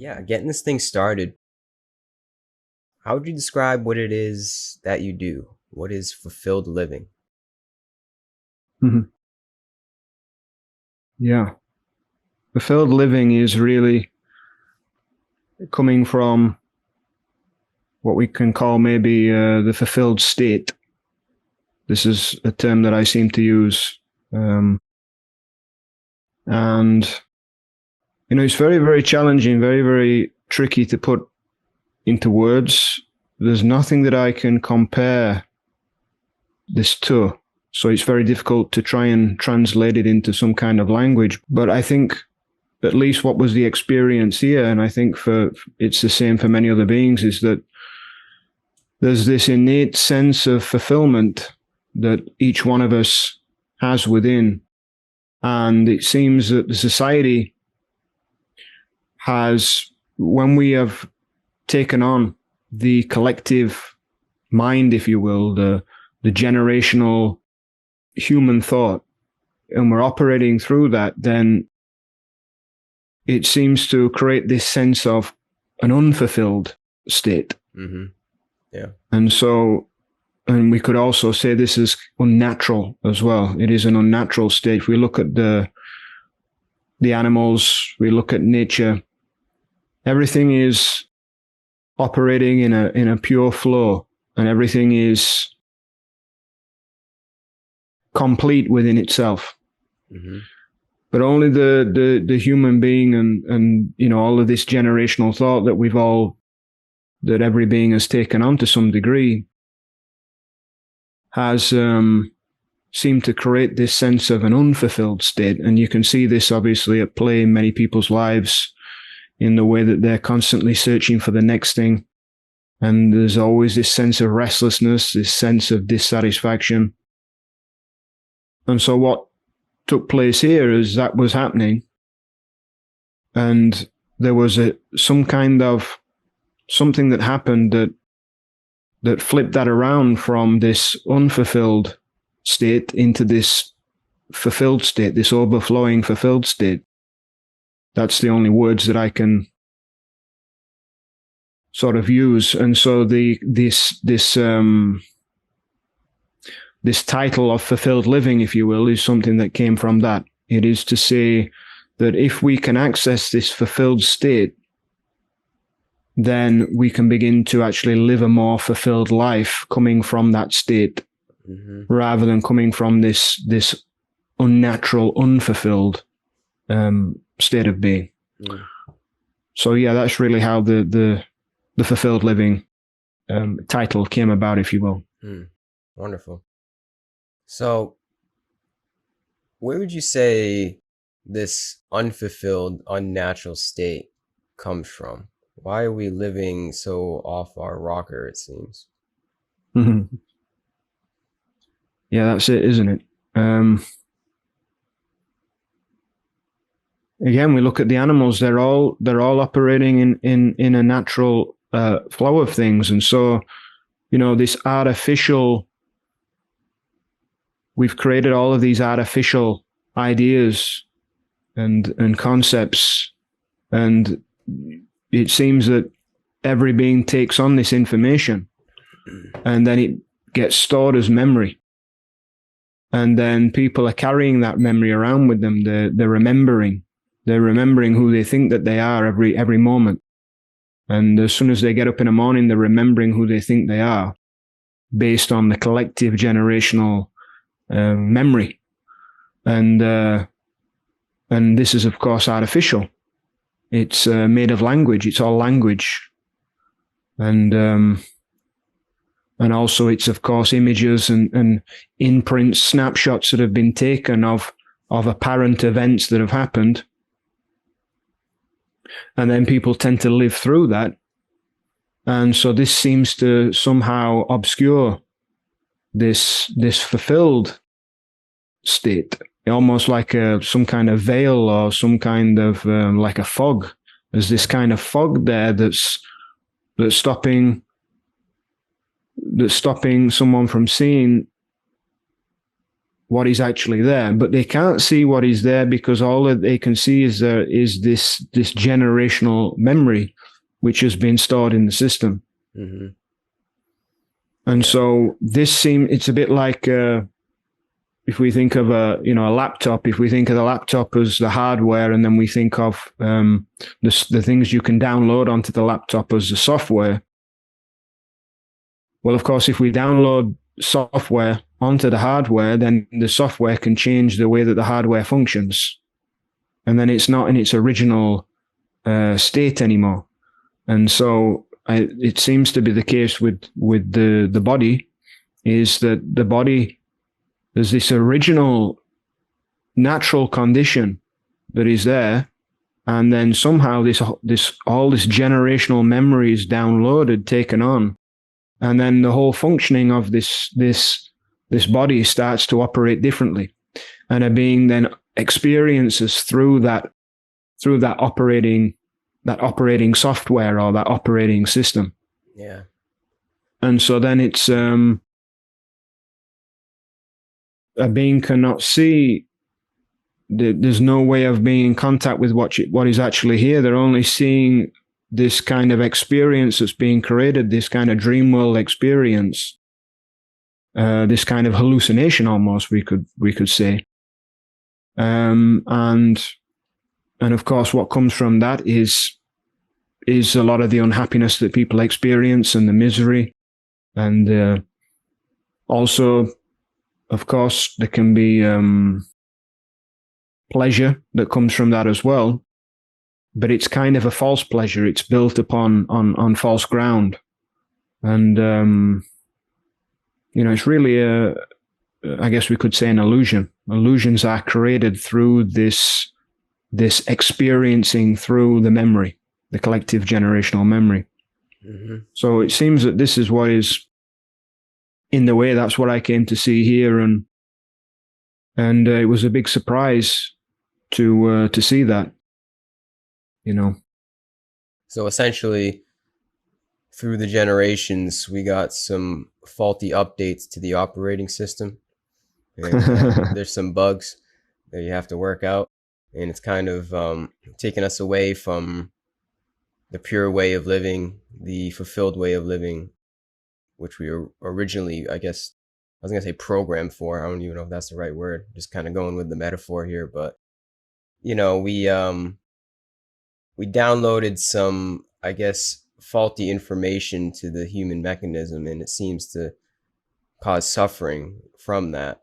yeah, getting this thing started, how would you describe what it is that you do? What is fulfilled living? Mhm. Yeah. Fulfilled living is really coming from what we can call maybe the fulfilled state. This is a term that I seem to use. And, it's very, very challenging, very, very tricky to put into words. There's nothing that I can compare this to. So it's very difficult to try and translate it into some kind of language. But I think at least what was the experience here, and I think it's the same for many other beings, is that there's this innate sense of fulfillment that each one of us has within. And it seems that the society has, when we have taken on the collective mind, if you will, the generational human thought, and we're operating through that, then it seems to create this sense of an unfulfilled state. Mm-hmm. Yeah. And so, and we could also say this is unnatural as well. It is an unnatural state. If we look at the animals, we look at nature, everything is operating in a pure flow, and everything is complete within itself. Mm-hmm. But only the human being and all of this generational thought that every being has taken on to some degree has seemed to create this sense of an unfulfilled state. And you can see this obviously at play in many people's lives in the way that they're constantly searching for the next thing. And there's always this sense of restlessness, this sense of dissatisfaction. And so what took place here is that was happening. And there was something that happened that flipped that around from this unfulfilled state into this fulfilled state, this overflowing fulfilled state. That's the only words that I can sort of use. And so this title of fulfilled living, if you will, is something that came from that. It is to say that if we can access this fulfilled state, then we can begin to actually live a more fulfilled life coming from that state, mm-hmm. rather than coming from this unnatural, unfulfilled state of being. Mm. So yeah, that's really how the fulfilled living title came about, if you will. Mm. Wonderful. So, where would you say this unfulfilled, unnatural state comes from? Why are we living so off our rocker, it seems? Mm-hmm. Yeah, that's it, isn't it? Again, we look at the animals; they're all operating in a natural flow of things, and so this artificial. We've created all of these artificial ideas and concepts, and it seems that every being takes on this information, and then it gets stored as memory. And then people are carrying that memory around with them. They're remembering who they think that they are every moment. And as soon as they get up in the morning, they're remembering who they think they are, based on the collective generational memory. And this is, of course, artificial. It's made of language. It's all language. And also it's, of course, images and imprints, snapshots that have been taken of apparent events that have happened. And then people tend to live through that. And so this seems to somehow obscure this fulfilled state, almost like some kind of veil or some kind of like a fog. There's this kind of fog there that's stopping someone from seeing what is actually there, but they can't see what is there because all that they can see is this generational memory, which has been stored in the system. Mm-hmm. And so it's a bit like if we think of a laptop, if we think of the laptop as the hardware, and then we think of the things you can download onto the laptop as the software. Well, of course, if we download software onto the hardware, then the software can change the way that the hardware functions. And then it's not in its original state anymore. And so it seems to be the case with the body, is that the body, there's this original natural condition that is there, and then somehow all this generational memory is downloaded, taken on, and then the whole functioning of this body starts to operate differently, and a being then experiences through that operating software or that operating system. Yeah. And so then it's a being cannot see. There's no way of being in contact with what is actually here. They're only seeing this kind of experience that's being created, this kind of dream world experience, this kind of hallucination, almost we could say. And of course, what comes from that is a lot of the unhappiness that people experience and the misery, and also, of course, there can be pleasure that comes from that as well, but it's kind of a false pleasure. It's built on false ground, and it's really I guess we could say an illusion. Illusions are created through this experiencing through the memory, the collective generational memory. Mm-hmm. So it seems that this is what is in the way. That's what I came to see here, and it was a big surprise to see that. So essentially, through the generations, we got some faulty updates to the operating system. There's some bugs that you have to work out, and it's kind of taking us away from the pure way of living, the fulfilled way of living, which we were originally, I guess, I was going to say programmed for. I don't even know if that's the right word. Just kind of going with the metaphor here. But, we downloaded some, I guess, faulty information to the human mechanism, and it seems to cause suffering from that.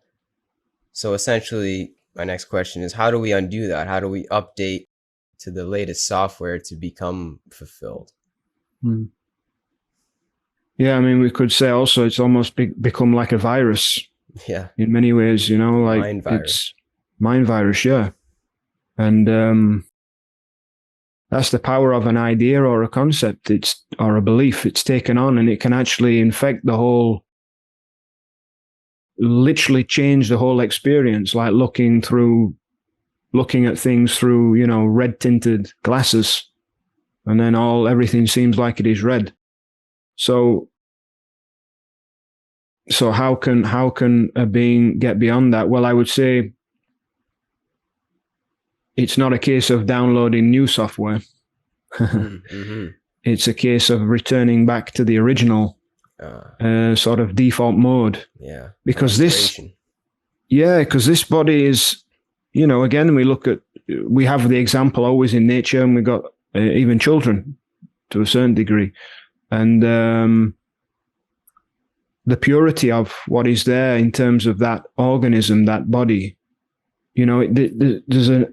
So essentially, my next question is, how do we undo that? How do we update to the latest software to become fulfilled? Yeah, I mean, we could say also it's almost become like a virus. Yeah. In many ways, like mind virus. It's mind virus, yeah. And that's the power of an idea or a concept, or a belief. It's taken on, and it can actually infect literally change the whole experience, like looking at things through, red tinted glasses, and then everything seems like it is red. So how can a being get beyond that? Well, I would say it's not a case of downloading new software. Mm-hmm. It's a case of returning back to the original sort of default mode. Yeah. Because this body is, again, we have the example always in nature, and we got even children to a certain degree. And the purity of what is there in terms of that organism, that body, there's a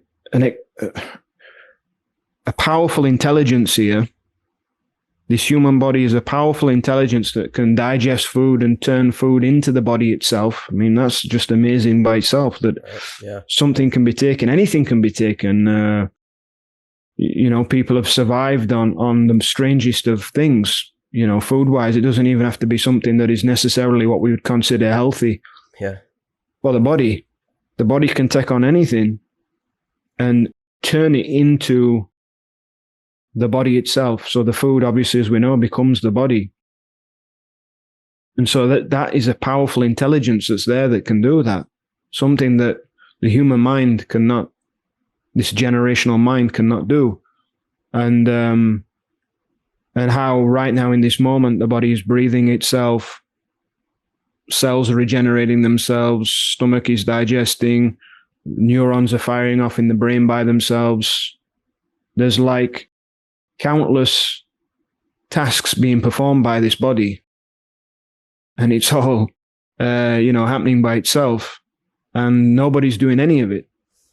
powerful intelligence here. This human body is a powerful intelligence that can digest food and turn food into the body itself. I mean, that's just amazing by itself, that something can be taken, anything can be taken. People have survived on the strangest of things, food-wise. It doesn't even have to be something that is necessarily what we would consider healthy. Yeah. Well, the body can take on anything and turn it into the body itself. So the food, obviously, as we know, becomes the body. And so that is a powerful intelligence that's there that can do that. something that the human mind cannot, this generational mind cannot do. And how right now in this moment, the body is breathing itself, cells are regenerating themselves, stomach is digesting, neurons are firing off in the brain by themselves. There's like countless tasks being performed by this body, and it's all, happening by itself, and nobody's doing any of it.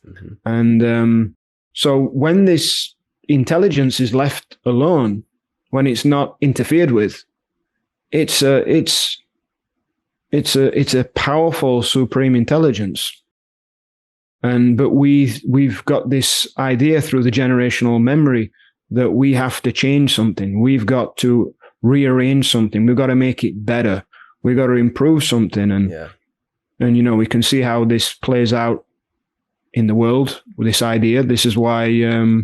Mm-hmm. And so when this intelligence is left alone, when it's not interfered with, it's a powerful supreme intelligence. But we've got this idea through the generational memory that we have to change something. We've got to rearrange something. We've got to make it better. We've got to improve something. And we can see how this plays out in the world with this idea. This is why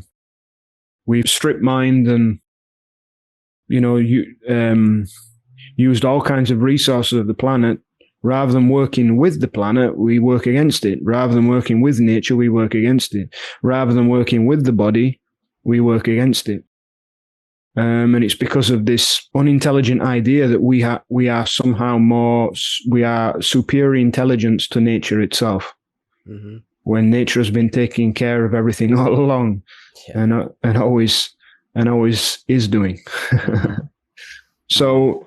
we've strip mined and used all kinds of resources of the planet. Rather than working with the planet, we work against it. Rather than working with nature, we work against it. Rather than working with the body, we work against it. And it's because of this unintelligent idea that we are superior intelligence to nature itself. Mm-hmm. When nature has been taking care of everything all along, and always is doing. So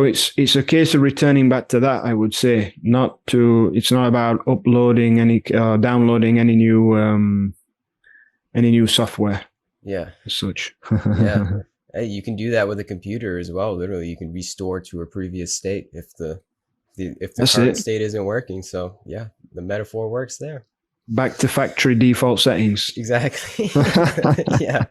it's a case of returning back to that, I would say. It's not about uploading downloading any new software. Yeah. As such. Yeah. Hey, you can do that with a computer as well. Literally, you can restore to a previous state if the current state isn't working. So yeah, the metaphor works there. Back to factory default settings. Exactly. Yeah.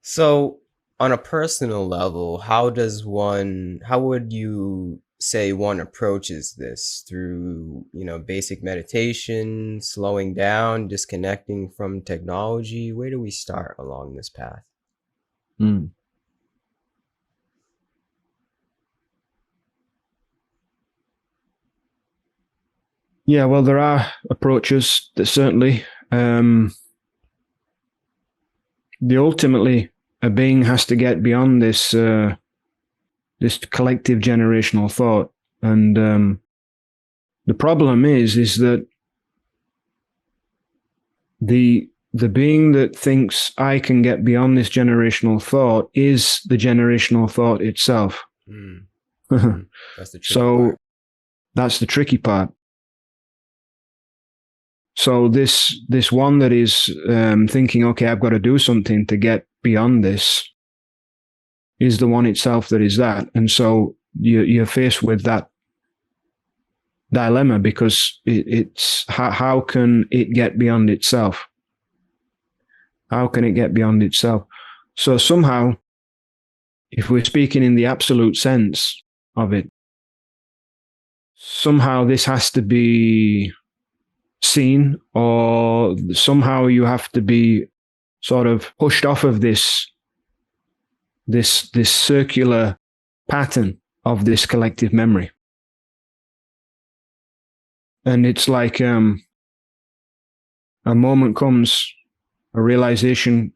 So on a personal level, how would you say one approaches this? Through, basic meditation, slowing down, disconnecting from technology? Where do we start along this path? Yeah, well, there are approaches that certainly, ultimately, a being has to get beyond this collective generational thought. And the problem is that the being that thinks I can get beyond this generational thought is the generational thought itself. That's the tricky part. That's the tricky part. So this one that is thinking, okay, I've got to do something to get beyond this, is the one itself that is that. And so you're faced with that dilemma, because it's how can it get beyond itself? How can it get beyond itself? So somehow, if we're speaking in the absolute sense of it, somehow this has to be seen, or somehow you have to be sort of pushed off of this circular pattern of this collective memory. And it's like a moment comes, a realization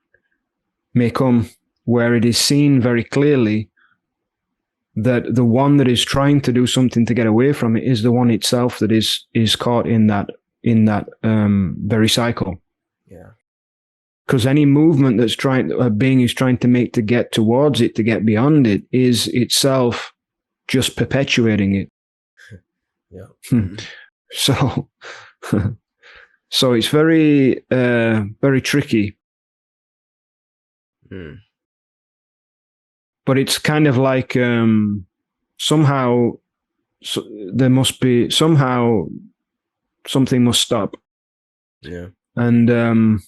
may come where it is seen very clearly that the one that is trying to do something to get away from it is the one itself that is caught in that very cycle. Yeah. Because any movement a being is trying to make to get towards it, to get beyond it, is itself just perpetuating it. Yeah. So it's very, very tricky. But it's kind of like somehow there must be something must stop. Yeah. And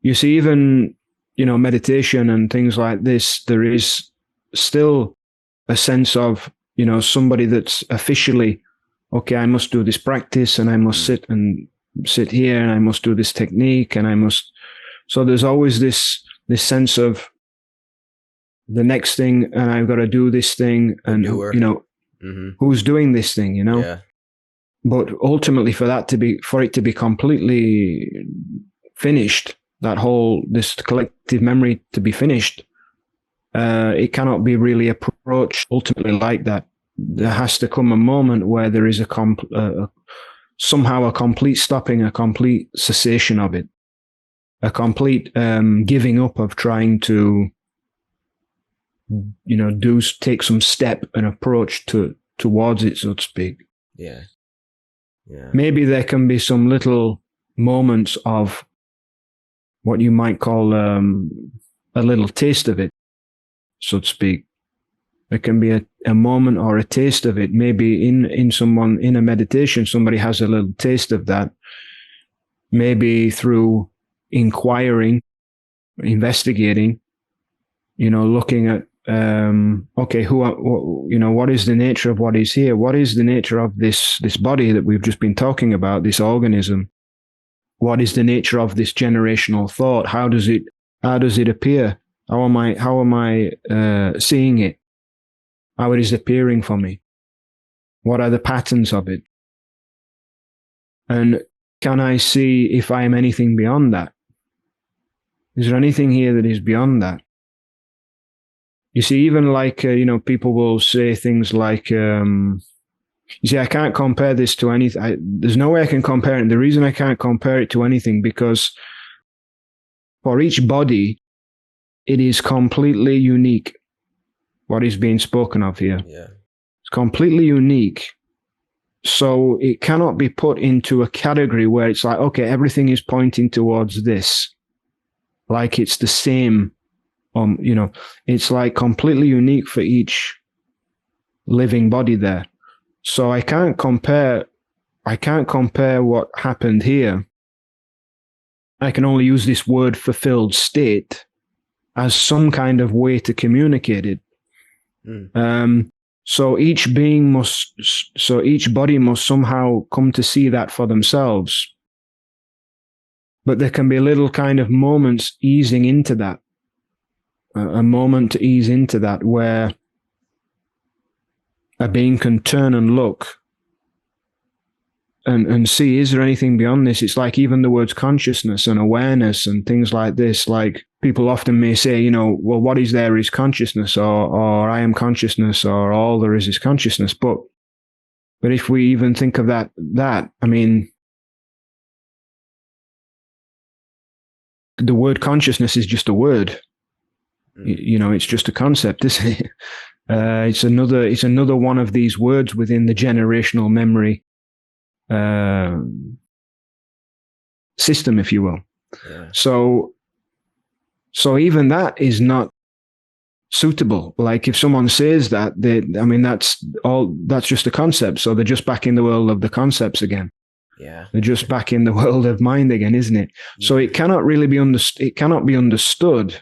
you see, even meditation and things like this, there is still a sense of somebody that's officially, okay, I must do this practice, and I must sit here, and I must do this technique, and I must. So there's always this sense of the next thing, and I've got to do this thing, and who's doing this thing, Yeah. But ultimately, for it to be completely finished, this collective memory to be finished, it cannot be really approached ultimately like that. There has to come a moment where there is somehow a complete stopping, a complete cessation of it, a complete giving up of trying to, take some step and approach towards it, so to speak. Yeah. Yeah. Maybe there can be some little moments of what you might call a little taste of it, so to speak. There can be a moment or a taste of it. Maybe in a meditation, somebody has a little taste of that. Maybe through inquiring, investigating, looking at, okay, what is the nature of what is here? What is the nature of this body that we've just been talking about, this organism? What is the nature of this generational thought? How does it appear? How am I seeing it? How it is appearing for me? What are the patterns of it? And can I see if I am anything beyond that? Is there anything here that is beyond that? You see, even like, people will say things like, you see, I can't compare this to anything. There's no way I can compare it. The reason I can't compare it to anything, because for each body, it is completely unique. What is being spoken of here. Yeah. It's completely unique. So it cannot be put into a category where it's like, okay, everything is pointing towards this. Like it's the same. It's like completely unique for each living body there. So I can't compare what happened here. I can only use this word fulfilled state as some kind of way to communicate it. So each body must somehow come to see that for themselves. But there can be little kind of moments easing into that, a moment to ease into that where a being can turn and look and see, is there anything beyond this? It's like even the words consciousness and awareness and things like this, like people often may say, well, what is there is consciousness, or I am consciousness, or all there is consciousness. But if we even think of that, I mean, the word consciousness is just a word. It's just a concept, isn't it? It's another one of these words within the generational memory system, if you will. Yeah. So even that is not suitable. Like if someone says that, that's just a concept. So they're just back in the world of the concepts again. Yeah. They're just back in the world of mind again, isn't it? Yeah. So it cannot really be understood. It cannot be understood.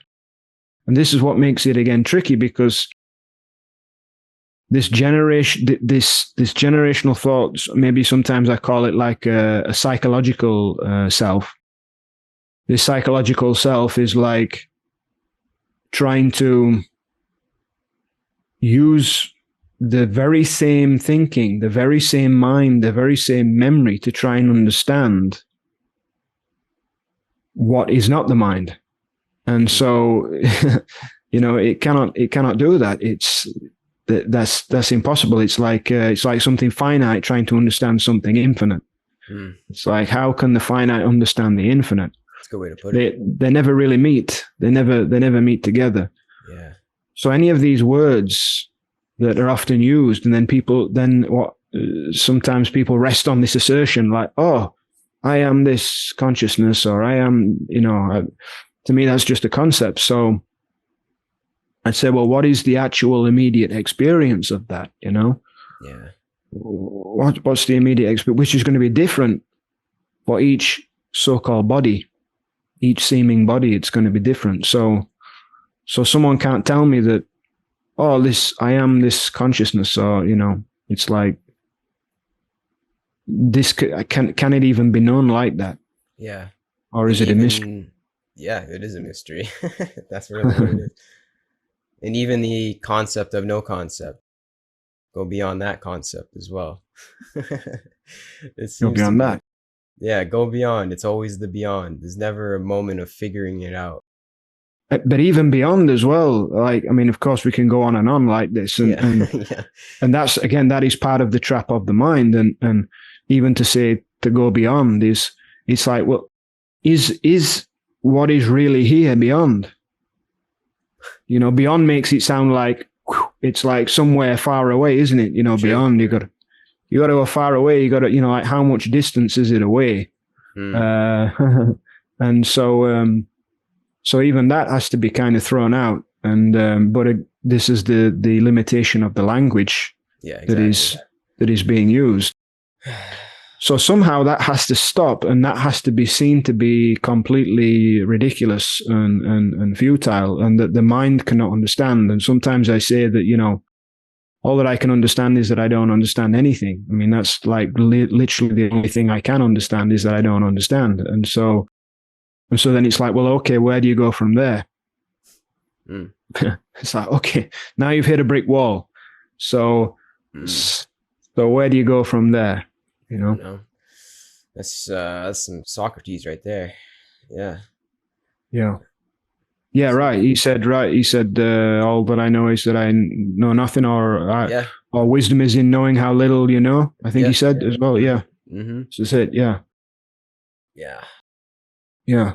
And this is what makes it again tricky, because this generational thoughts, maybe sometimes I call it like a psychological self. This psychological self is like trying to use the very same thinking, the very same mind, the very same memory to try and understand what is not the mind. And so, it cannot do that. That's impossible. It's like something finite trying to understand something infinite. It's like, how can the finite understand the infinite? That's a good way to put it. They never really meet. They never meet together. Yeah. So any of these words that are often used, and then sometimes people rest on this assertion like, oh, I am this consciousness, or I am, to me, that's just a concept. So I'd say, well, what is the actual immediate experience of that? Yeah. What's the immediate experience, which is going to be different for each so-called body, each seeming body. It's going to be different. So someone can't tell me that, oh, I am this consciousness, or, it's like, this can it even be known like that? Yeah. Or is it a mystery? Yeah, it is a mystery. That's really what it is. And even the concept of no concept, go beyond that concept as well. It Go seems to beyond be. that. Yeah, go beyond. It's always the beyond. There's never a moment of figuring it out. But even beyond as well, like, I mean, of course, we can go on and on like this, Yeah, and yeah, and that's, again, that is part of the trap of the mind, and even to say to go beyond is, it's like, well, is what is really here beyond? You know, beyond makes it sound like it's like somewhere far away, isn't it? You know, true. beyond, you got to go far away. You got to, you know, like, how much distance is it away? Hmm. And so even that has to be kind of thrown out. And but this is the limitation of the language Yeah, that exactly. is being used. So somehow that has to stop, and that has to be seen to be completely ridiculous and futile, and that the mind cannot understand. And sometimes I say that, you know, all that I can understand is that I don't understand anything. I mean, that's like literally the only thing I can understand is that I don't understand. And so then it's like, well, okay, where do you go from there? Mm. It's like, okay, now you've hit a brick wall. So, Mm. so where do you go from there? You You know? know, that's some Socrates right there. Yeah, Yeah. Yeah, so right. He said, right. He said, all that I know is that I know nothing, yeah, or wisdom is in knowing how little you know. I think he yeah. said as well. Mm-hmm. Yeah. Mm-hmm. So that's it. Yeah. Yeah. Yeah.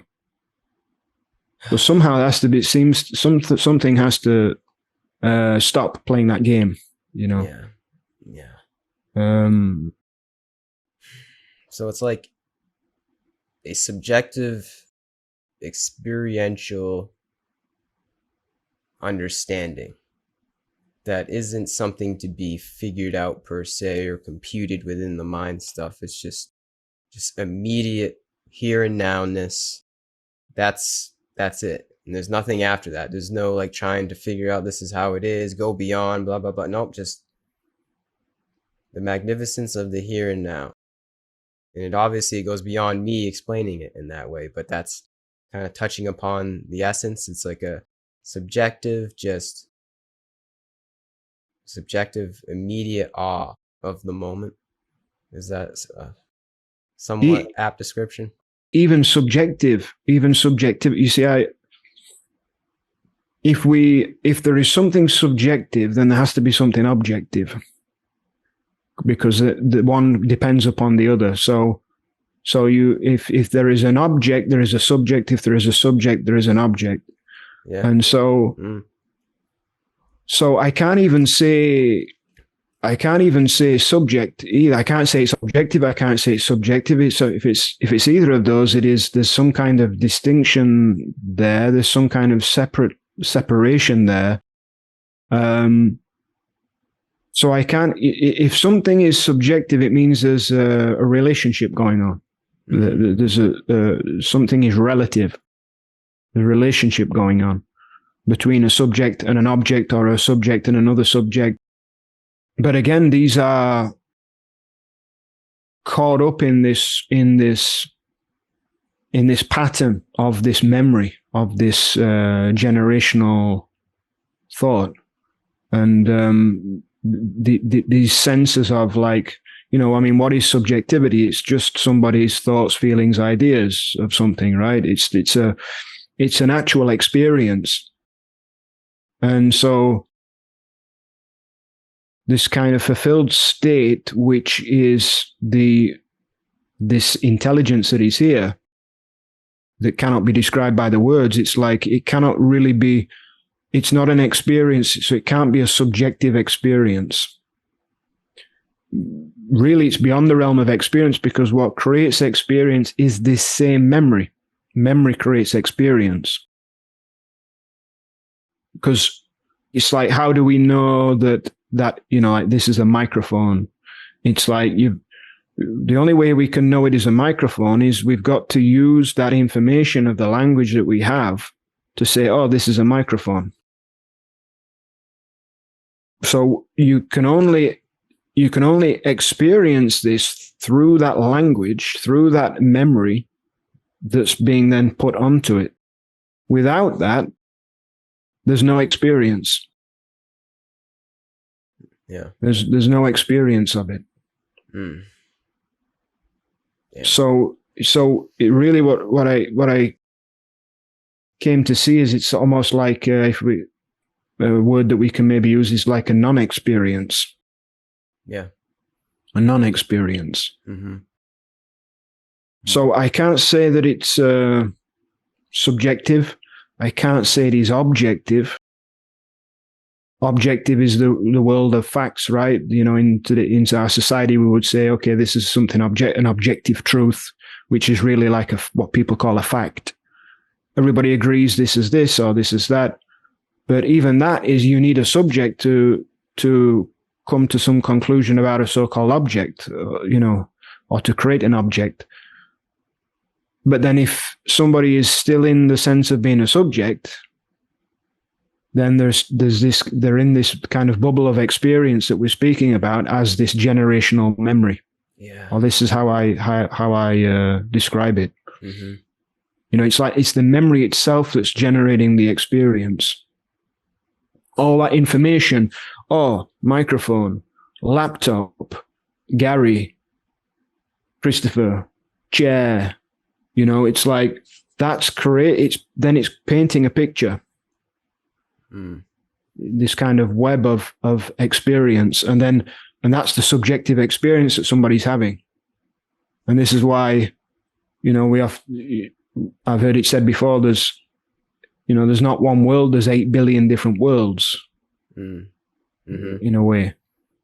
So somehow it has to be, it seems something has to stop playing that game, you know. Yeah. Yeah. Um, So it's like a subjective, experiential understanding that isn't something to be figured out per se or computed within the mind stuff. It's just immediate here and nowness. That's it. And there's nothing after that. There's no like trying to figure out this is how it is, go beyond, blah blah blah. Nope, just the magnificence of the here and now. And it obviously goes beyond me explaining it in that way, but that's kind of touching upon the essence. It's like a subjective, just subjective, immediate awe of the moment. Is that a somewhat e- apt description? even subjective. You see, if there is something subjective, then there has to be something objective, because the one depends upon the other. So if there is an object, there is a subject. If there is a subject, there is an object. Yeah. And so Mm. so I can't even say subject either. I can't say it's objective. I can't say it's subjective. So if it's either of those, there's some kind of distinction there. There's some kind of separation there. So I can't. If something is subjective, it means there's a relationship going on. Mm-hmm. There's something is relative. There's a relationship going on between a subject and an object, or a subject and another subject. But again, these are caught up in this pattern of this memory, of this generational thought, and these senses of, like, you know, I mean, what is subjectivity? It's just somebody's thoughts, feelings, ideas of something, right? It's an actual experience. And so this kind of fulfilled state, which is this intelligence that is here, that cannot be described by the words. It's like, it cannot really be, it's not an experience, so it can't be a subjective experience. Really, it's beyond the realm of experience, because what creates experience is this same memory. Memory creates experience. Because it's like, how do we know that you know, like, this is a microphone? It's like, the only way we can know it is a microphone is we've got to use that information of the language that we have to say, oh, this is a microphone. So you can only experience this through that language, through that memory that's being then put onto it. Without that, there's no experience. Yeah. There's no experience of it. Mm. Yeah. So it really what I came to see is it's almost like if we a word that we can maybe use is like a non-experience. Yeah. A non-experience. Mm-hmm. So I can't say that it's subjective. I can't say it is objective. Objective is the world of facts, right? You know, into our society, we would say, okay, this is something an objective truth, which is really like what people call a fact. Everybody agrees this is this or this is that. But even that is, you need a subject to come to some conclusion about a so-called object, or to create an object. But then if somebody is still in the sense of being a subject, then they're in this kind of bubble of experience that we're speaking about as this generational memory. Yeah. Or this is how I describe it. Mm-hmm. You know, it's the memory itself that's generating the experience. All that information, microphone, laptop, Gary, Christopher, chair, you know, it's like that's then it's painting a picture. Mm. This kind of web of experience, and that's the subjective experience that somebody's having. And this is why, you know, I've heard it said before, there's not one world, there's 8 billion different worlds. Mm-hmm. In a way.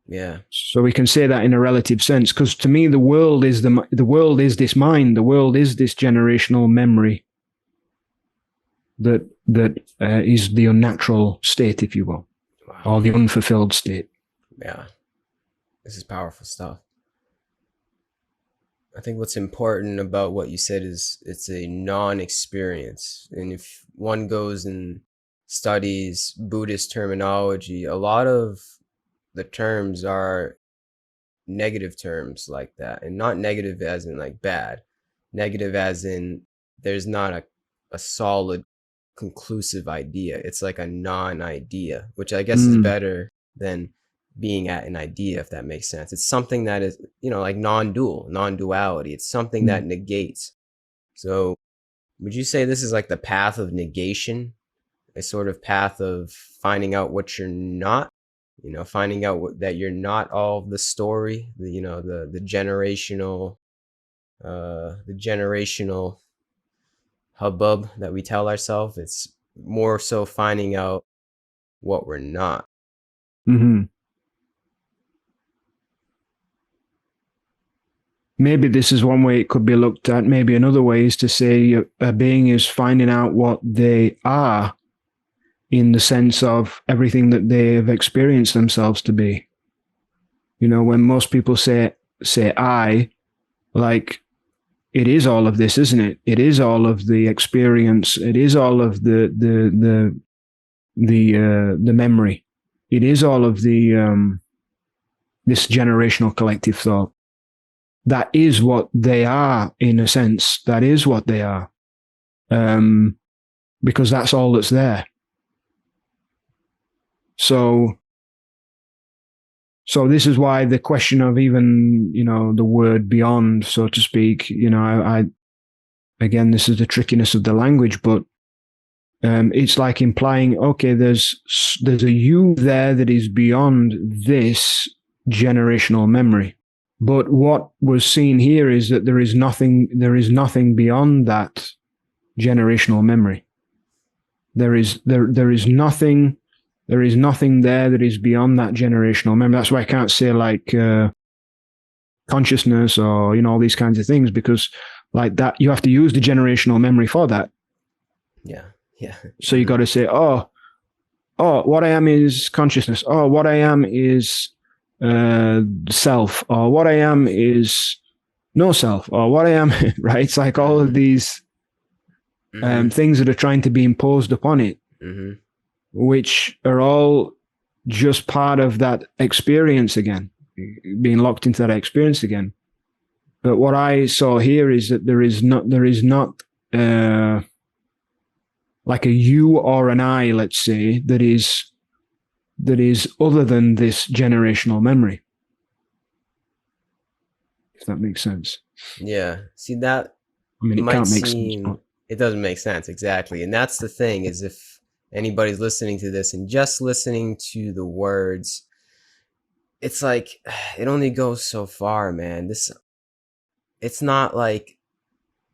Yeah. So we can say that in a relative sense, because to me, the world is this mind, the world is this generational memory that is the unnatural state, if you will, Wow. or the unfulfilled state. Yeah. This is powerful stuff. I think what's important about what you said is it's a non-experience. And if one goes and studies Buddhist terminology, a lot of the terms are negative terms like that. And not negative as in like bad. Negative as in there's not a solid, conclusive idea. It's like a non-idea, which I guess is better than being at an idea, if that makes sense. It's something that is, like non-duality. It's something that negates. So would you say this is like the path of negation, a sort of path of finding out what you're not, finding out that you're not all of the story, the generational hubbub that we tell ourselves? It's more so finding out what we're not. Mm-hmm. Maybe this is one way it could be looked at. Maybe another way is to say a being is finding out what they are in the sense of everything that they have experienced themselves to be. You know, when most people say I, like, it is all of this, isn't it? It is all of the experience. It is all of the memory. It is all of the this generational collective thought. That is what they are, in a sense. That is what they are, because that's all that's there. So this is why the question of even, the word beyond, so to speak, I again, this is the trickiness of the language, but it's like implying, okay, there's a you there that is beyond this generational memory. But what was seen here is that there is nothing beyond that generational memory. There is nothing there that is beyond that generational memory. That's why I can't say like consciousness or all these kinds of things, because like that you have to use the generational memory for that. Yeah. So you got to say, oh, what I am is consciousness. Oh, what I am is self, or what I am is no self, or what I am, right? It's like all of these things that are trying to be imposed upon it, which are all just part of that experience again, being locked into that experience again. But what I saw here is that there is not like a you or an I, let's say, that is other than this generational memory. if that makes sense. Yeah. See, that I mean, it might can't make sense, seem, but it doesn't make sense exactly. And that's the thing, is if anybody's listening to this and just listening to the words, it's like it only goes so far, man. This It's not like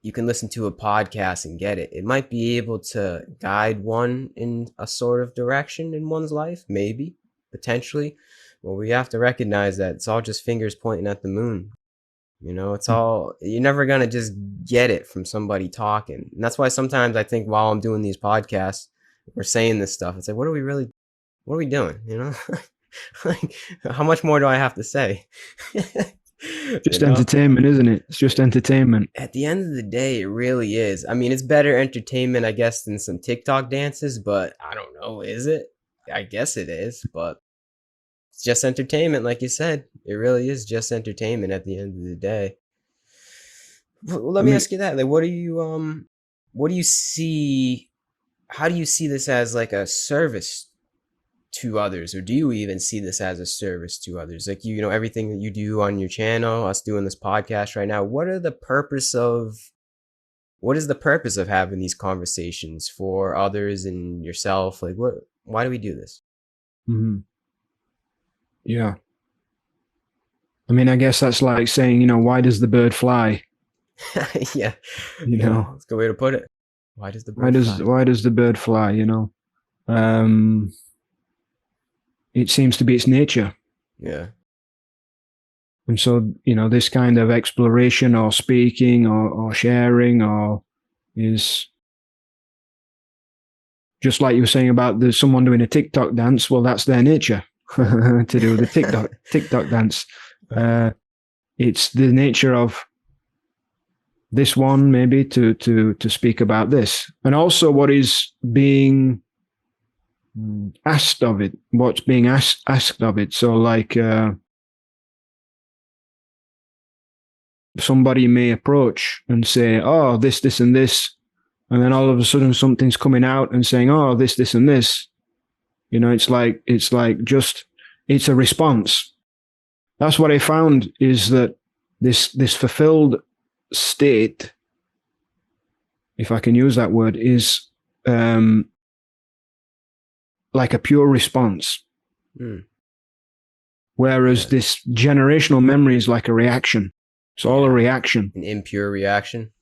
you can listen to a podcast and get it. It might be able to guide one in a sort of direction in one's life, maybe, potentially. Well, we have to recognize that it's all just fingers pointing at the moon. It's all, you're never going to just get it from somebody talking. And that's why sometimes I think while I'm doing these podcasts, we're saying this stuff. It's like, what are we doing? Like, how much more do I have to say? just entertainment, isn't it? It's just entertainment. At the end of the day, it really is. I mean, it's better entertainment, I guess, than some TikTok dances, but I don't know, is it? I guess it is, but it's just entertainment, like you said. It really is just entertainment at the end of the day. Well, let I me mean, ask you that. Like, what do you see, how do you see this as like a service to others, or do you even see this as a service to others? Like, everything that you do on your channel, us doing this podcast right now, what is the purpose of having these conversations for others and yourself? Like, why do we do this? mhm. Yeah. I mean, I guess that's like saying, why does the bird fly? Yeah, You yeah, know, that's a good way to put it. Why does the why bird does fly? why does the bird fly? Um, it seems to be its nature. Yeah, And so, this kind of exploration or speaking or sharing or is just like you were saying about there's someone doing a TikTok dance. Well, that's their nature to do the TikTok dance. It's the nature of this one maybe to speak about this, and also what is being asked of it, what's being asked of it. So like somebody may approach and say, oh, this and this, and then all of a sudden something's coming out and saying, oh, this and this. It's like just it's a response. That's what I found, is that this fulfilled state, if I can use that word, is like a pure response. mm, Whereas yeah, this generational memory is like a reaction. It's all a yeah. reaction. An impure reaction,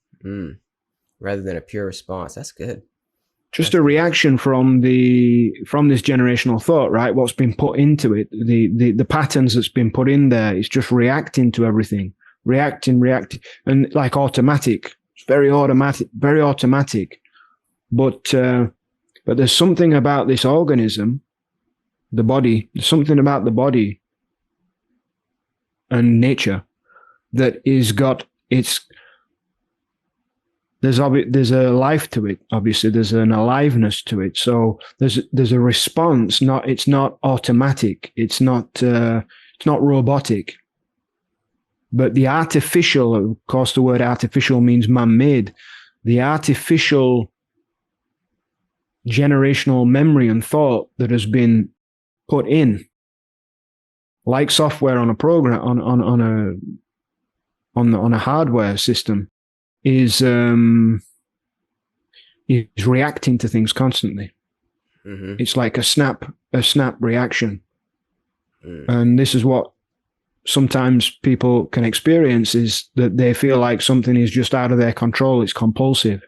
rather than a pure response. That's good. Just That's a good. reaction from this generational thought, right? What's been put into it, the patterns that's been put in there. It's just reacting to everything, reacting, and like automatic. It's very automatic. But there's something about this organism, the body. There's something about the body and nature that is got its. There's a life to it. Obviously, there's an aliveness to it. So there's a response. It's not automatic. It's not robotic. But the artificial, of course, the word artificial means man-made. The artificial generational memory and thought that has been put in, like software on a program on a hardware system, is reacting to things constantly. Mm-hmm. It's like a snap reaction. Mm. And this is what sometimes people can experience, is that they feel like something is just out of their control. It's compulsive,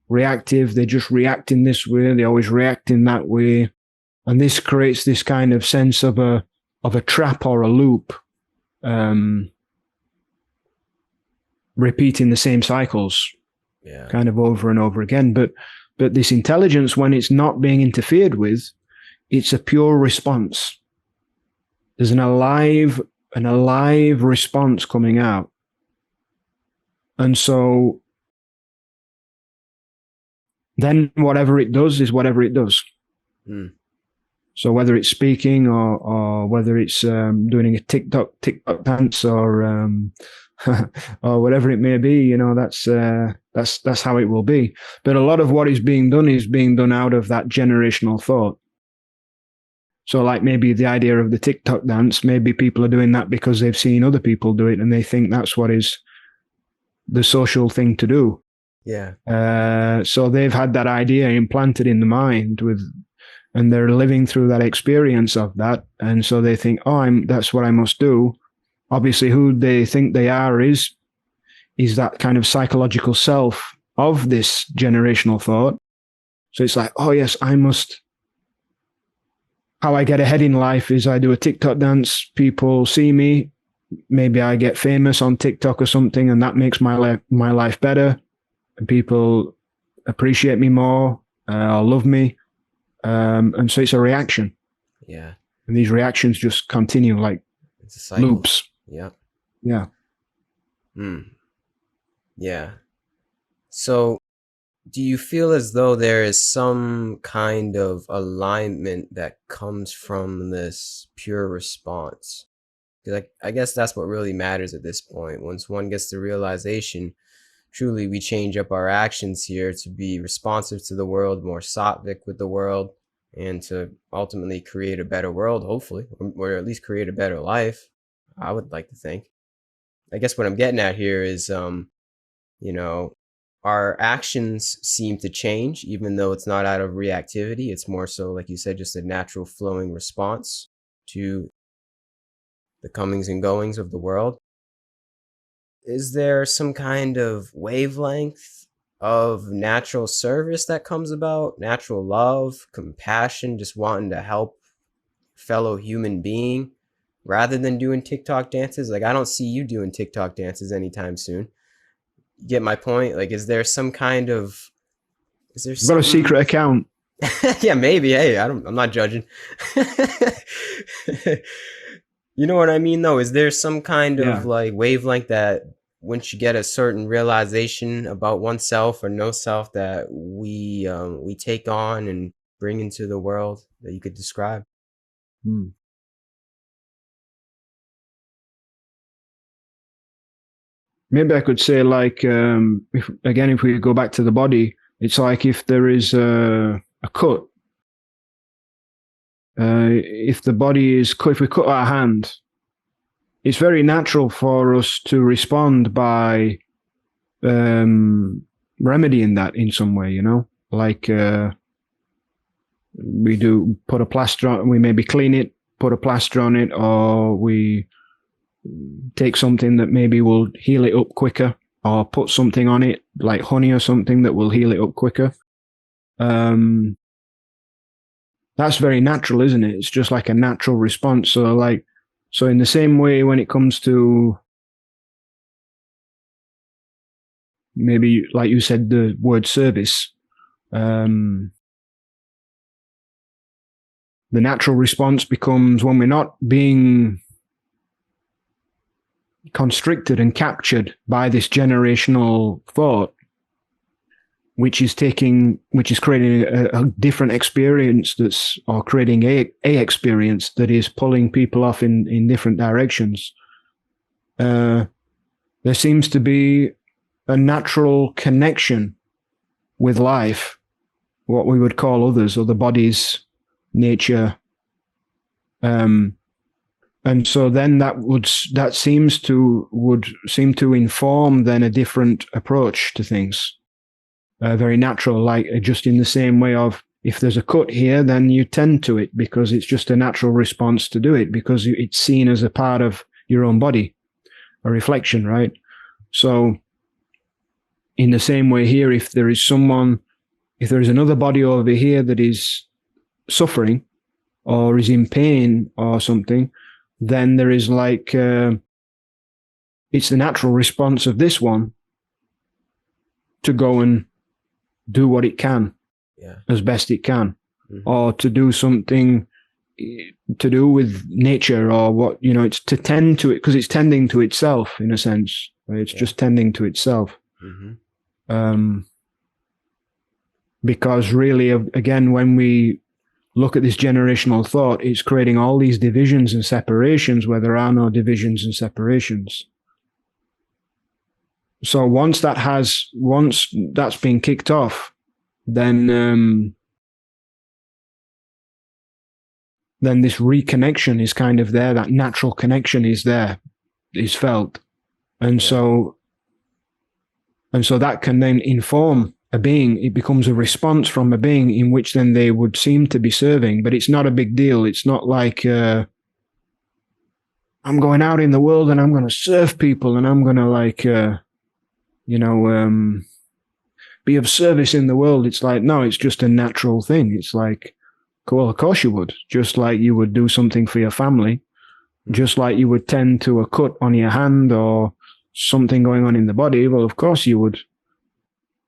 reactive. They just react in this way. They always react in that way. And this creates this kind of sense of a trap or a loop, repeating the same cycles, Yeah. kind of over and over again. But this intelligence, when it's not being interfered with, it's a pure response. There's an alive response coming out. And so then whatever it does is whatever it does. Mm. So whether it's speaking or whether it's doing a TikTok dance or or whatever it may be, that's how it will be. But a lot of what is being done out of that generational thought. So like maybe the idea of the TikTok dance, maybe people are doing that because they've seen other people do it and they think that's what is the social thing to do. Yeah. So they've had that idea implanted in the mind and they're living through that experience of that. And so they think, oh, that's what I must do. Obviously, who they think they are is that kind of psychological self of this generational thought. So it's like, oh yes, how I get ahead in life is I do a TikTok dance, people see me, maybe I get famous on TikTok or something, and that makes my life better. And people appreciate me more, or love me. And so it's a reaction. Yeah. And these reactions just continue like It's a cycle. loops. Yep. Yeah. Yeah. So do you feel as though there is some kind of alignment that comes from this pure response? Because I guess that's what really matters at this point. Once one gets the realization, truly we change up our actions here to be responsive to the world, more sattvic with the world, and to ultimately create a better world, hopefully, or at least create a better life, I would like to think. I guess what I'm getting at here is, you know, our actions seem to change, even though it's not out of reactivity. It's more so, like you said, just a natural flowing response to the comings and goings of the world. Is there some kind of wavelength of natural service that comes about? Natural love, compassion, just wanting to help fellow human being rather than doing TikTok dances? Like, I don't see you doing TikTok dances anytime soon. You get my point? Like, is there some kind of, is there I've got a secret account. Yeah, maybe. Hey, I'm not judging. You know what I mean, though? Is there some kind of like wavelength that once you get a certain realization about oneself or no self that we take on and bring into the world that you could describe? Maybe I could say like, if we go back to the body, it's like if there is a cut, if the body is cut, if we cut our hand, it's very natural for us to respond by remedying that in some way, you know, like we do put a plaster on, we maybe clean it, put a plaster on it, or we take something that maybe will heal it up quicker, or put something on it like honey or something that will heal it up quicker. That's very natural, isn't it? It's just like a natural response. So in the same way, when it comes to maybe, like you said, the word service, the natural response becomes when we're not being constricted and captured by this generational thought, which is creating a different experience or creating a experience that is pulling people off in different directions. There seems to be a natural connection with life, what we would call others, or the body's nature. And so then that would seem to inform then a different approach to things. Very natural, like just in the same way of, if there's a cut here, then you tend to it because it's just a natural response to do it, because it's seen as a part of your own body, a reflection, right? So in the same way here, if there is another body over here that is suffering or is in pain or something, then there is like, it's the natural response of this one to go and do what it can, as best it can, or to do something to do with nature, or what, you know, it's to tend to it, because it's tending to itself in a sense. Right? It's just tending to itself. Because really, again, when we look at this generational thought, it's creating all these divisions and separations where there are no divisions and separations. So once that's been kicked off, then then this reconnection is kind of there. That natural connection is there, is felt. And so that can then inform a being. It becomes a response from a being in which then they would seem to be serving, but it's not a big deal. It's not like, I'm going out in the world and I'm going to serve people and I'm going to like, be of service in the world. It's like, no, it's just a natural thing. It's like, well, of course you would. Just like you would do something for your family, just like you would tend to a cut on your hand or something going on in the body. Well, of course you would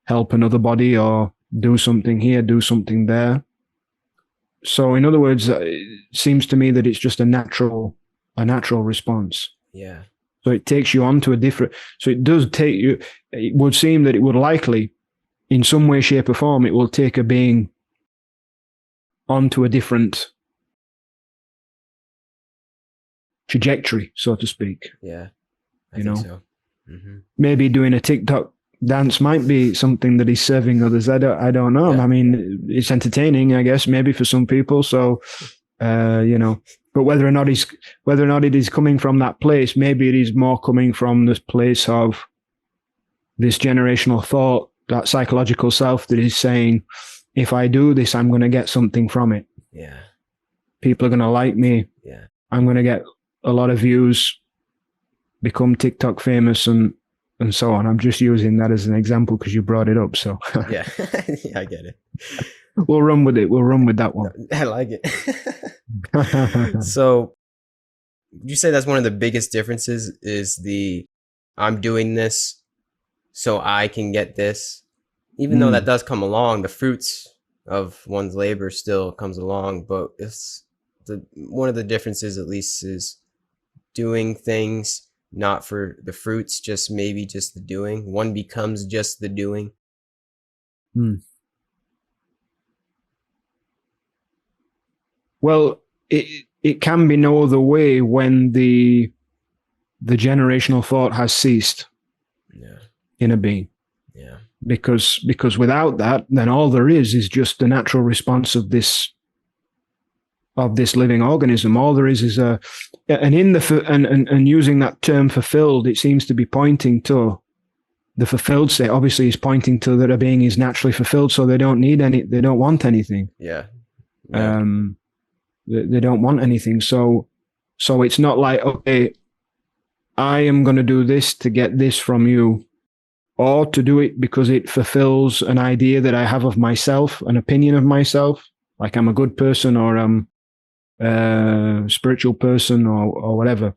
help another body or do something here, do something there. So in other words, it seems to me that it's just a natural response. Yeah. So it takes you on to a different, so it does take you, it would seem that it would likely, in some way, shape or form, it will take a being onto a different trajectory, so to speak. Yeah. I think so. Mm-hmm. Maybe doing a TikTok dance might be something that is serving others. I don't know. Yeah. I mean, it's entertaining, I guess, maybe for some people. So, but whether or not it is coming from that place, maybe it is more coming from this place of this generational thought, that psychological self that is saying, if I do this, I'm going to get something from it. Yeah. People are going to like me. Yeah. I'm going to get a lot of views, become TikTok famous and so on. I'm just using that as an example because you brought it up. So yeah. Yeah, I get it. We'll run with it. We'll run with that one. I like it. So you say that's one of the biggest differences is the I'm doing this so I can get this. Even though that does come along, the fruits of one's labor still comes along, but it's one of the differences at least is doing things not for the fruits, just maybe just the doing. One becomes just the doing. Well, it can be no other way when the generational thought has ceased in a being. Yeah. Because without that, then all there is just the natural response of this living organism. All there is and using that term fulfilled, it seems to be pointing to the fulfilled state. Obviously, is pointing to that a being is naturally fulfilled, so they don't want anything. Yeah. They don't want anything. So it's not like, okay, I am going to do this to get this from you, or to do it because it fulfills an idea that I have of myself, an opinion of myself, like I'm a good person or I'm a spiritual person or whatever.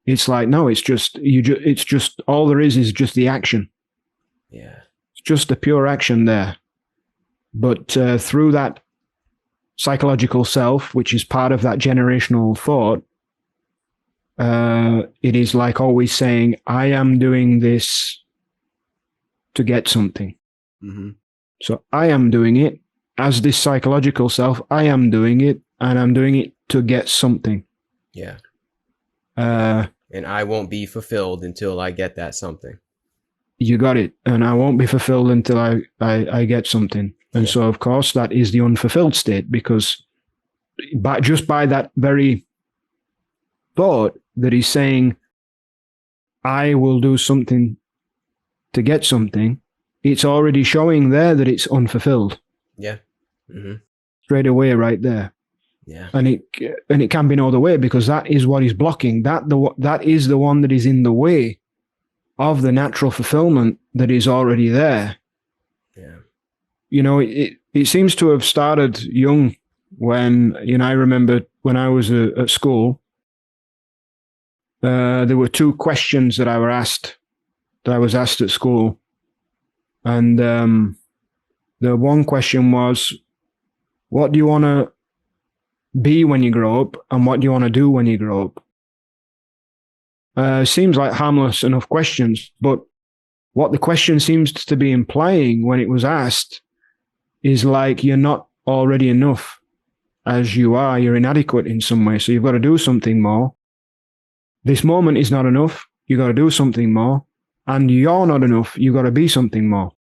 It's like, no, it's just all there is just the action. Yeah. It's just the pure action there. But through that psychological self, which is part of that generational thought, it is like always saying, I am doing this to get something. Mm-hmm. So I am doing it as this psychological self. I am doing it, and I'm doing it to get something. Yeah. And I won't be fulfilled until I get that something. You got it. And I won't be fulfilled until I get something. And so, of course, that is the unfulfilled state, because just by that very thought that he's saying, I will do something to get something, it's already showing there that it's unfulfilled. Yeah. Mm-hmm. Straight away right there. Yeah. And it can be no other way, because that is what is blocking. That is the one that is in the way of the natural fulfillment that is already there. Yeah. It seems to have started young when, I remember when I was at school, there were two questions that I was asked at school. And the one question was, what do you want to be when you grow up, and what do you want to do when you grow up? Seems like harmless enough questions, but what the question seems to be implying when it was asked is like, you're not already enough as you are. You're inadequate in some way, so you've got to do something more. This moment is not enough. You got to do something more, and you're not enough. You got to be something more.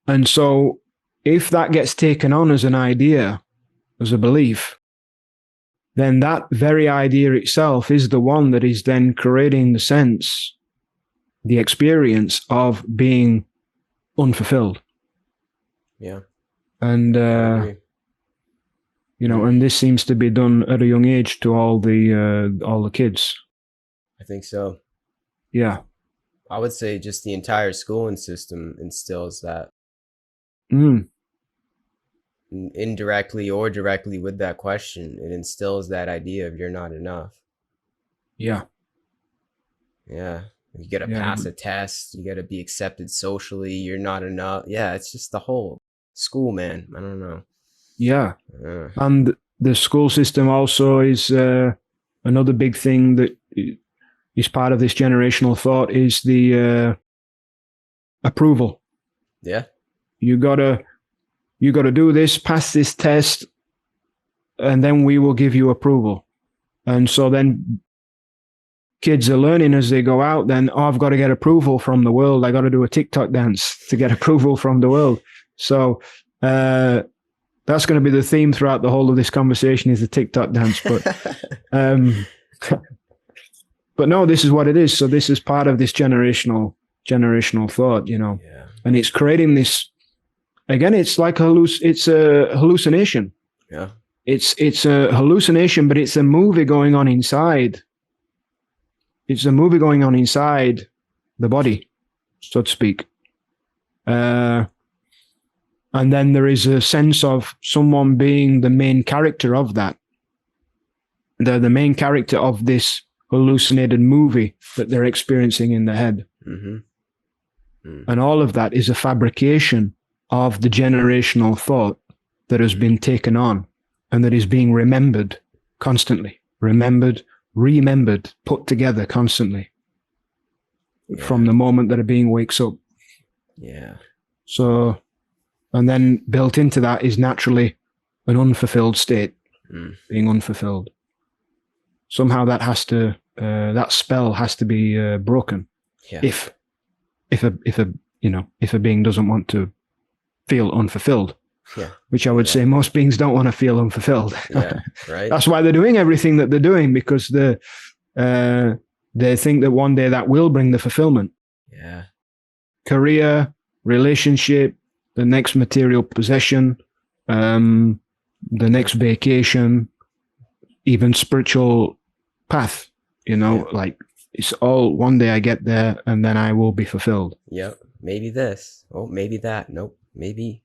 And so, if that gets taken on as an idea as a belief, then that very idea itself is the one that is then creating the sense, the experience of being unfulfilled. Yeah. And, I agree. and this seems to be done at a young age to all the kids. I think so. Yeah. I would say just the entire schooling system instills that. Indirectly or directly with that question, it instills that idea of you're not enough. Yeah. Yeah. You got to pass a test. You got to be accepted socially. You're not enough. Yeah. It's just the whole school, man. I don't know. Yeah. And the school system also is another big thing that is part of this generational thought is the approval. Yeah. You gotta do this, pass this test, and then we will give you approval. And so then kids are learning as they go out, then, I've got to get approval from the world. I got to do a TikTok dance to get approval from the world. So that's going to be the theme throughout the whole of this conversation is the TikTok dance. But but no, this is what it is. So this is part of this generational thought, Yeah. and it's creating this. Again, it's like it's a hallucination. Yeah. It's a hallucination, but it's a movie going on inside. It's a movie going on inside the body, so to speak. And then there is a sense of someone being the main character of that. They're the main character of this hallucinated movie that they're experiencing in their head. And all of that is a fabrication of the generational thought that has been taken on and that is being remembered constantly. Remembered, put together constantly from the moment that a being wakes up. Yeah. So, and then built into that is naturally an unfulfilled state, being unfulfilled. Somehow that has to, that spell has to be broken. Yeah. If a being doesn't want to feel unfulfilled. Yeah. Which I would say most beings don't want to feel unfulfilled. Yeah. Right. That's why they're doing everything that they're doing, because they think that one day that will bring the fulfillment. Yeah. Career, relationship, the next material possession, the next vacation, even spiritual path, like it's all one day I get there and then I will be fulfilled. Yep. Maybe this. Oh, maybe that. Nope. Maybe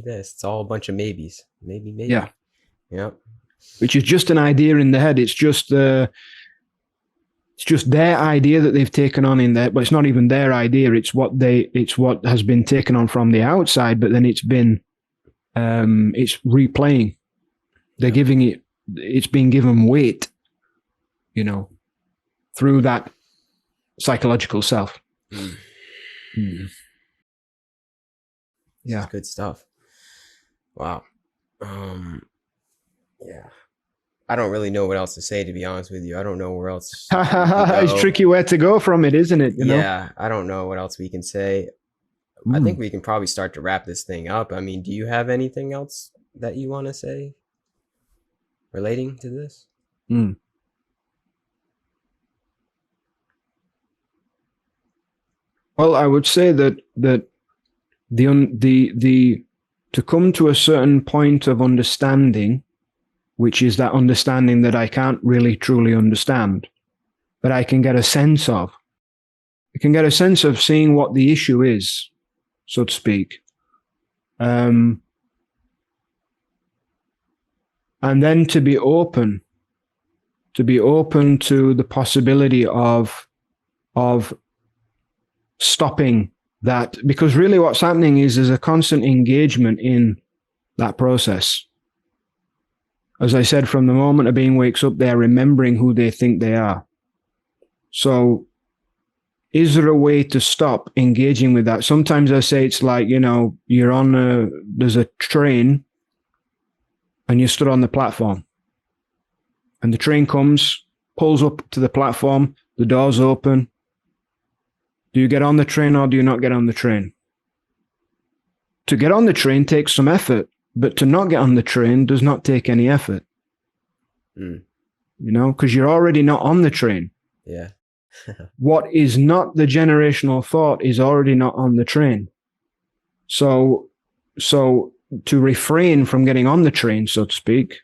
this. It's all a bunch of maybes. Maybe. Yeah. Yep. Which is just an idea in the head. It's just their idea that they've taken on in there, but it's not even their idea. It's what has been taken on from the outside, but then it's been, it's replaying. They're giving it's being given weight, through that psychological self. Yeah. Good stuff. Wow. Yeah. I don't really know what else to say, to be honest with you. I don't know where else. It's tricky where to go from it, isn't it? Yeah. I don't know what else we can say. I think we can probably start to wrap this thing up. I mean, do you have anything else that you want to say relating to this? Well, I would say that the to come to a certain point of understanding, which is that understanding that I can't really truly understand, but I can get a sense of. I can get a sense of seeing what the issue is, so to speak. And then to be open to the possibility of stopping that, because really what's happening is there's a constant engagement in that process. As I said, from the moment a being wakes up, they're remembering who they think they are. So is there a way to stop engaging with that? Sometimes I say it's like, you're on there's a train and you stood on the platform and the train comes, pulls up to the platform, the doors open. Do you get on the train or do you not get on the train? To get on the train takes some effort. But to not get on the train does not take any effort, Mm. because you're already not on the train. Yeah. What is not the generational thought is already not on the train. So to refrain from getting on the train, so to speak,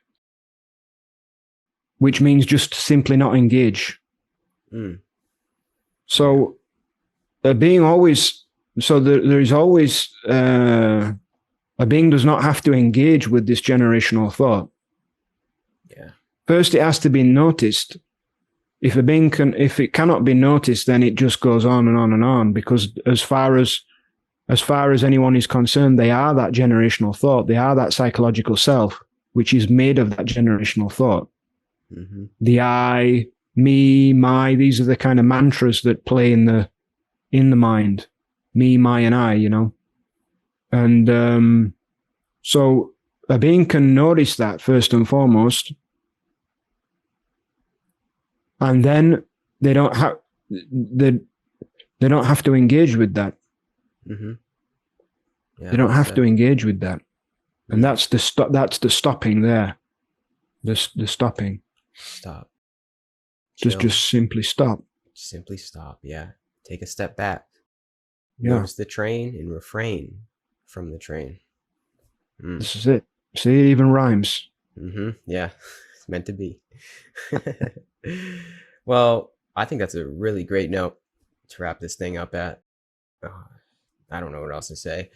which means just simply not engage. Mm. So there is always, a being does not have to engage with this generational thought. Yeah. First, it has to be noticed. If it cannot be noticed, then it just goes on and on and on, because as far as anyone is concerned, they are that generational thought. They are that psychological self, which is made of that generational thought. Mm-hmm. The I, me, my, these are the kind of mantras that play in the mind. Me, my, and I, And so a being can notice that first and foremost, and then they don't have to engage with that. Mm-hmm. Yeah, they don't have to engage with that, and that's the stopping there. The stopping. Stop. Just simply stop. Simply stop. Yeah. Take a step back. Yeah. Notice the train and refrain from the train. Mm. This is it. See, it even rhymes. Mm-hmm. Yeah. It's meant to be. Well, I think that's a really great note to wrap this thing up at. I don't know what else to say.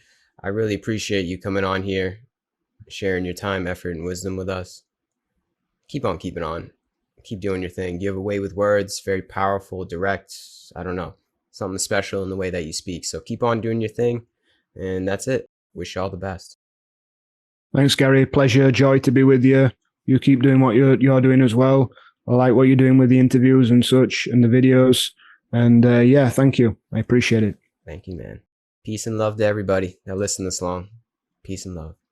I really appreciate you coming on here, sharing your time, effort, and wisdom with us. Keep on keeping on. Keep doing your thing. You have a way with words, very powerful, direct. I don't know, something special in the way that you speak. So keep on doing your thing. And that's it. Wish you all the best. Thanks, Gary. Pleasure, joy to be with you. You keep doing what you're doing as well. I like what you're doing with the interviews and such and the videos. And yeah, thank you. I appreciate it. Thank you, man. Peace and love to everybody that listened this long. Peace and love.